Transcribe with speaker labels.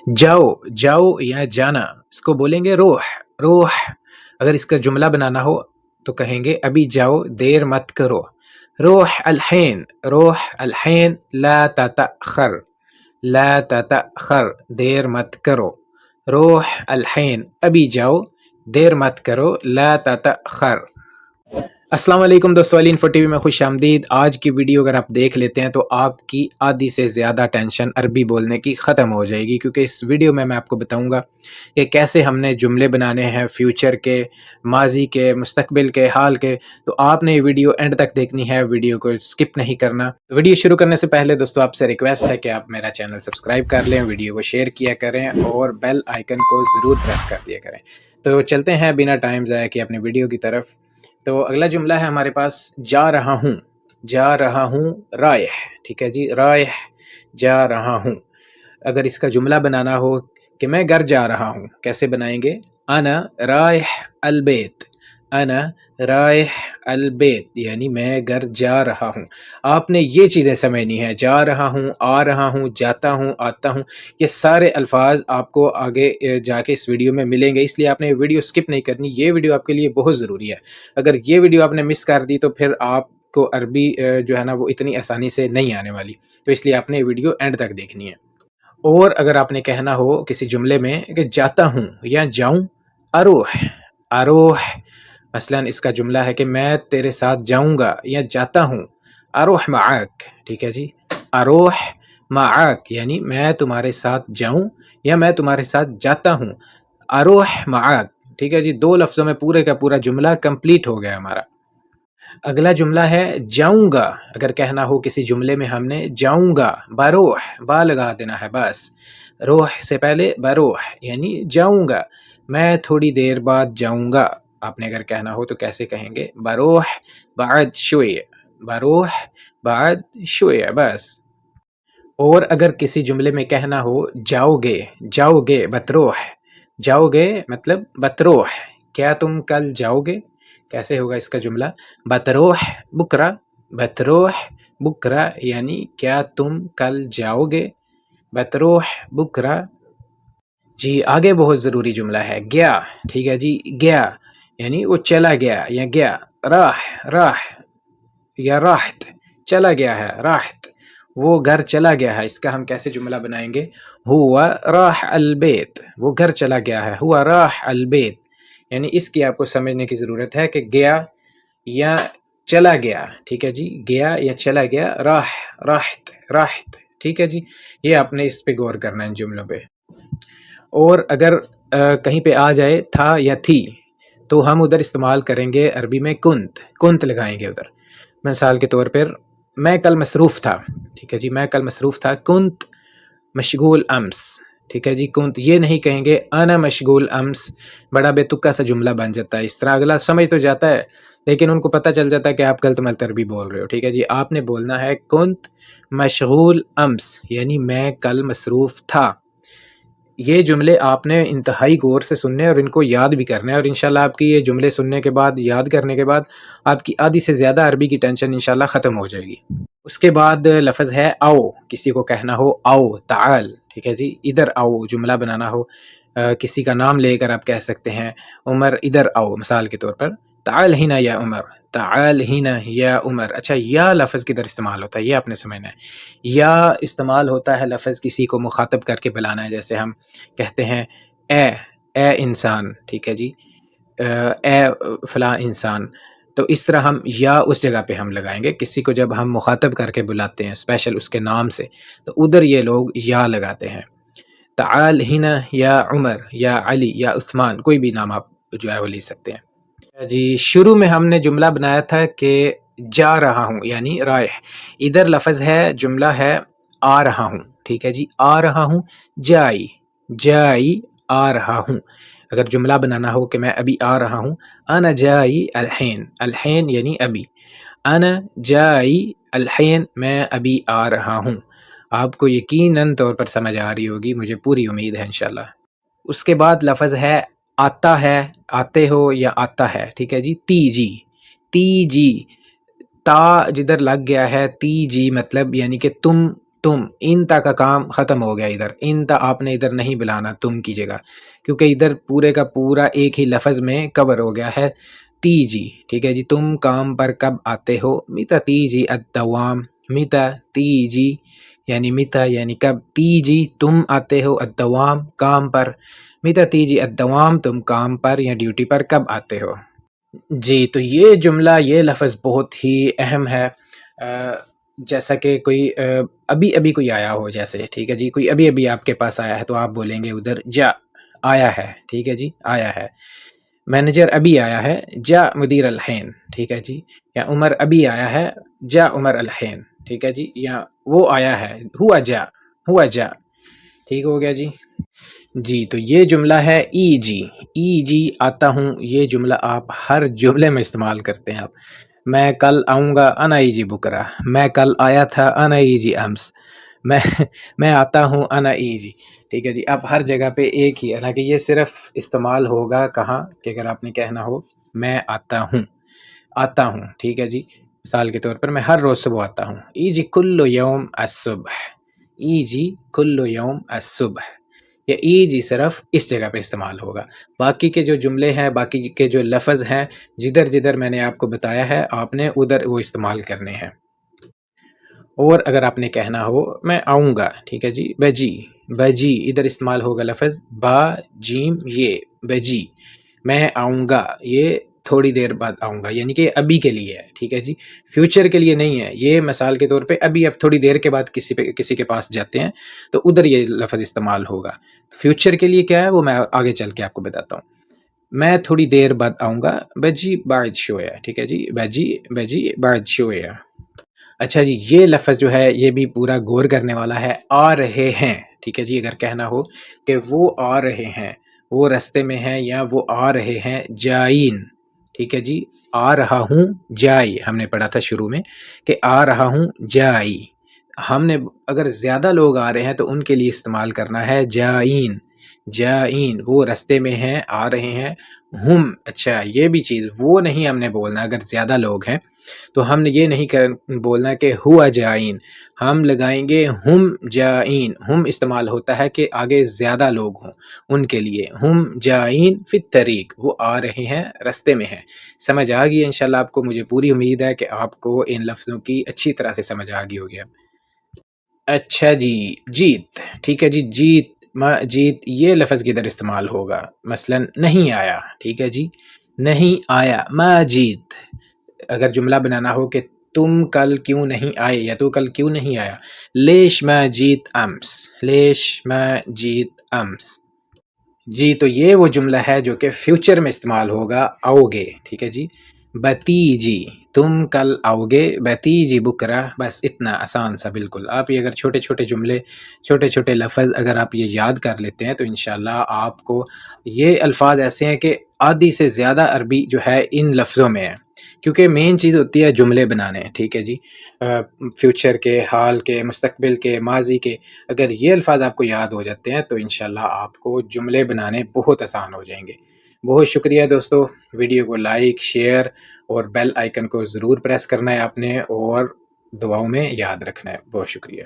Speaker 1: जाओ, जाओ या जाना, इसको बोलेंगे रोह। रोह अगर इसका जुमला बनाना हो तो कहेंगे अभी जाओ, देर मत करो। रोह अलहैन, रोह अलहैन, ला ततअखर, ला ततअखर, देर मत करो। रोह अलहैन, अभी जाओ, देर मत करो, ला ततअखर। अस्सलाम वालेकुम दोस्तों, अली इन्फो टीवी में खुश आमदीद। आज की वीडियो अगर आप देख लेते हैं तो आपकी आधी से ज़्यादा टेंशन अरबी बोलने की ख़त्म हो जाएगी, क्योंकि इस वीडियो में मैं आपको बताऊंगा कि कैसे हमने जुमले बनाने हैं फ्यूचर के, माजी के, मुस्तकबिल के, हाल के। तो आपने ये वीडियो एंड तक देखनी है, वीडियो को स्किप नहीं करना। तो वीडियो शुरू करने से पहले दोस्तों आपसे रिक्वेस्ट है कि आप मेरा चैनल सब्सक्राइब कर लें, वीडियो को शेयर किया करें और बेल आइकन को ज़रूर प्रेस कर दिया करें। तो चलते हैं बिना टाइम ज़ाया किए अपनी वीडियो की तरफ। तो अगला जुमला है हमारे पास, जा रहा हूँ। जा रहा हूँ रायह, ठीक है जी, रायह, जा रहा हूँ। अगर इसका जुमला बनाना हो कि मैं घर जा रहा हूँ, कैसे बनाएंगे? अना रायह अलबेत, अना रायह अलबेत, यानी मैं घर जा रहा हूँ। आपने ये चीज़ें समझनी है, जा रहा हूँ, आ रहा हूँ, जाता हूँ, आता हूँ, ये सारे अल्फाज आपको आगे जाके इस वीडियो में मिलेंगे, इसलिए आपने वीडियो स्किप नहीं करनी। ये वीडियो आपके लिए बहुत ज़रूरी है। अगर ये वीडियो आपने मिस कर दी तो फिर आपको अरबी जो है ना वो इतनी आसानी से नहीं आने वाली, तो इसलिए आपने वीडियो एंड तक देखनी है। और अगर आपने कहना हो किसी जुमले में कि जाता हूँ या जाऊँ, अरोह, अरोह, मसलन इसका जुमला है कि मैं तेरे साथ जाऊँगा या जाता हूँ, अरोह माक, ठीक है जी, अरोह माक, यानी मैं तुम्हारे साथ जाऊँ या मैं तुम्हारे साथ जाता हूँ, अरोह माक, ठीक है जी। दो लफ्ज़ों में पूरे का पूरा जुमला कंप्लीट हो गया हमारा। अगला जुमला है जाऊँगा। अगर कहना हो किसी जुमले में हमने जाऊँगा, बरोह, बा लगा देना है बस, रोह से पहले बरोह, यानी जाऊँगा, मैं थोड़ी देर बाद जाऊँगा। आपने अगर कहना हो तो कैसे कहेंगे? बरोह बाद शुय, बरोह बाद शुय, बस। और अगर किसी जुमले में कहना हो जाओगे, जाओगे बतरोह, जाओगे मतलब बतरोह, क्या तुम कल जाओगे? कैसे होगा इसका जुमला? बतरोह बुकरा, बतरोह बुकरा, यानी क्या तुम कल जाओगे? बतरोह बुकरा। जी आगे बहुत ज़रूरी जुमला है, गया, ठीक है जी, गया, यानी वो चला गया या गया। राह, राह या राहत, चला गया है, राहत, वो घर चला गया है। इसका हम कैसे जुमला बनाएंगे? हुआ राह अलबेत, वो घर चला गया है, हुआ राह अलबेत, यानी इसकी आपको समझने की ज़रूरत है कि गया या चला गया, ठीक है जी, गया या चला गया, राह, राहत, राहत, ठीक है जी। ये आपने इस पे गौर करना है इन जुमलों पे। और अगर कहीं पे आ जाए था या थी तो हम उधर इस्तेमाल करेंगे अरबी में कुंत, कुंत लगाएंगे उधर। मिसाल के तौर पर मैं कल मसरूफ़ था, ठीक है जी, मैं कल मसरूफ़ था, कुंत मशगूल अम्स, ठीक है जी। कुंत ये नहीं कहेंगे अना मशगूल अम्स, बड़ा बेतुका सा जुमला बन जाता है। इस तरह अगला समझ तो जाता है लेकिन उनको पता चल जाता है कि आप गलत मलत अरबी बोल रहे हो, ठीक है जी। आपने बोलना है कुंत मशगूल अम्स, यानी मैं कल मसरूफ़ था। ये जुमले आपने इंतहाई गौर से सुनने और इनको याद भी करना है, और इंशाल्लाह आपकी ये जुमले सुनने के बाद, याद करने के बाद, आपकी आधी से ज़्यादा अरबी की टेंशन इंशाल्लाह ख़त्म हो जाएगी। उसके बाद लफ्ज़ है आओ। किसी को कहना हो आओ, ताल, ठीक है जी, इधर आओ, जुमला बनाना हो, किसी का नाम लेकर आप कह सकते हैं उमर इधर आओ, मिसाल के तौर पर ताल हिना या उमर, ताल हिना या उमर। अच्छा, या लफ्ज़ किधर इस्तेमाल होता है ये आपने समझना है। या इस्तेमाल होता है लफ्ज़ किसी को मुखातब करके बुलाना है, जैसे हम कहते हैं ए इंसान, ठीक है जी, ए फ़लाँ इंसान। तो इस तरह हम या उस जगह पे हम लगाएंगे किसी को जब हम मुखातब करके बुलाते हैं स्पेशल उसके नाम से, तो उधर ये लोग या लगाते हैं। ताल हिना या उमर या अली या उस्मान, कोई भी नाम आप जो है वो ले सकते हैं जी। शुरू में हमने जुमला बनाया था कि जा रहा हूँ यानी रायह, इधर लफ्ज़ है, जुमला है आ रहा हूँ, ठीक है जी, आ रहा हूँ, जाई, जाई, आ रहा हूँ। अगर जुमला बनाना हो कि मैं अभी आ रहा हूँ, अना जाई अलहैन, अलहैन यानी अभी, अना जाई अलहैन, मैं अभी आ रहा हूँ। आपको यकीनन तौर पर समझ आ रही होगी, मुझे पूरी उम्मीद है इंशाल्लाह। उसके बाद लफ्ज़ है आता है, आते हो या आता है, ठीक है जी, तीजी, तीजी, ता जिधर लग गया है, तीजी मतलब यानी कि تم، انتا کا کام ختم ہو گیا ادھر، انتا آپ نے ادھر نہیں بلانا تم کی جگہ، کیونکہ ادھر پورے کا پورا ایک ہی لفظ میں کور ہو گیا ہے تیجی، ٹھیک ہے جی. تم کام پر کب آتے ہو؟ متا تیجی الدوام، متا تیجی یعنی متا یعنی کب، تیجی تم آتے ہو، الدوام کام پر، متا تیجی الدوام تم کام پر یا ڈیوٹی پر کب آتے ہو. جی تو یہ جملہ، یہ لفظ بہت ہی اہم ہے. جیسا کہ کوئی ابھی ابھی کوئی آیا ہو جیسے، ٹھیک ہے جی، کوئی ابھی ابھی آپ کے پاس آیا ہے تو آپ بولیں گے ادھر جا، آیا ہے، ٹھیک ہے جی، آیا ہے. مینیجر ابھی آیا ہے، جا مدیر الحین، ٹھیک ہے جی. یا عمر ابھی آیا ہے، جا عمر الحین، ٹھیک ہے جی. یا وہ آیا ہے، ہوا جا، ہوا جا، ٹھیک ہو گیا جی. جی تو یہ جملہ ہے ای جی، ای جی آتا ہوں. یہ جملہ آپ ہر جملے میں استعمال کرتے ہیں. آپ میں کل آؤں گا، انا ایجی بکرا، میں کل آیا تھا، انا ایجی امس، میں آتا ہوں، انا ایجی، ٹھیک ہے جی. اب ہر جگہ پہ ایک ہی، حالانکہ یہ صرف استعمال ہوگا کہاں کہ اگر آپ نے کہنا ہو میں آتا ہوں، آتا ہوں، ٹھیک ہے جی. مثال کے طور پر میں ہر روز صبح آتا ہوں، ایجی کل یوم الصبح، ایجی کل یوم الصبح. یا ای جی صرف اس جگہ پہ استعمال ہوگا. باقی کے جو جملے ہیں، باقی کے جو لفظ ہیں، جدھر جدھر میں نے آپ کو بتایا ہے آپ نے ادھر وہ استعمال کرنے ہیں. اور اگر آپ نے کہنا ہو میں آؤں گا، ٹھیک ہے جی، بجی، بجی ادھر استعمال ہوگا لفظ با جیم یہ، بجی، میں آؤں گا، یہ تھوڑی دیر بعد آؤں گا، یعنی کہ ابھی کے لیے ہے، ٹھیک ہے جی، فیوچر کے لیے نہیں ہے. یہ مثال کے طور پہ ابھی، اب تھوڑی دیر کے بعد کسی کے پاس جاتے ہیں تو ادھر یہ لفظ استعمال ہوگا. فیوچر کے لیے کیا ہے وہ میں آگے چل کے آپ کو بتاتا ہوں. میں تھوڑی دیر بعد آؤں گا، بجی بعد شویہ، ٹھیک ہے جی، بجی بعد شویہ. اچھا جی، یہ لفظ جو ہے یہ بھی پورا غور کرنے والا ہے. آ رہے ہیں، ٹھیک ہے جی. اگر کہنا ہو کہ وہ آ رہے ہیں، وہ رستے میں ہیں یا وہ آ رہے ہیں، جائین، ٹھیک ہے جی. آ رہا ہوں جائی، ہم نے پڑھا تھا شروع میں کہ آ رہا ہوں جائی. ہم نے اگر زیادہ لوگ آ رہے ہیں تو ان کے لیے استعمال کرنا ہے جائین، جائین، وہ رستے میں ہیں، آ رہے ہیں. ہم، اچھا یہ بھی چیز، وہ نہیں ہم نے بولنا اگر زیادہ لوگ ہیں تو ہم نے یہ نہیں بولنا کہ ہوا جائین، ہم لگائیں گے ہم جائین. ہم استعمال ہوتا ہے کہ آگے زیادہ لوگ ہوں ان کے لیے. ہم جائین فی الطریق، وہ آ رہے ہیں، رستے میں ہیں. سمجھ آ گئی انشاءاللہ آپ کو؟ مجھے پوری امید ہے کہ آپ کو ان لفظوں کی اچھی طرح سے سمجھ آ گئی ہوگی. اچھا جی، جیت، ٹھیک ہے جی، جیت، جیت یہ لفظ کدھر استعمال ہوگا؟ مثلا نہیں آیا، ٹھیک ہے جی، نہیں آیا، ما جیت. اگر جملہ بنانا ہو کہ تم کل کیوں نہیں آئے یا تو کل کیوں نہیں آیا، لیش ما جیت امس، لیش ما جیت امس. جی تو یہ وہ جملہ ہے جو کہ فیوچر میں استعمال ہوگا، آؤ گے، ٹھیک ہے جی. بتیجی، تم کل آؤ گے، بتیجی بکرا. بس اتنا آسان سا بالکل. آپ یہ اگر چھوٹے چھوٹے جملے، چھوٹے چھوٹے لفظ اگر آپ یہ یاد کر لیتے ہیں تو انشاءاللہ آپ کو یہ الفاظ ایسے ہیں کہ آدھی سے زیادہ عربی جو ہے ان لفظوں میں ہے، کیونکہ مین چیز ہوتی ہے جملے بنانے، ٹھیک ہے جی. فیوچر کے، حال کے، مستقبل کے، ماضی کے. اگر یہ الفاظ آپ کو یاد ہو جاتے ہیں تو انشاءاللہ آپ کو جملے بنانے بہت آسان ہو جائیں گے. بہت شکریہ دوستو. ویڈیو کو لائک، شیئر اور بیل آئیکن کو ضرور پریس کرنا ہے آپ نے، اور دعاؤں میں یاد رکھنا ہے. بہت شکریہ.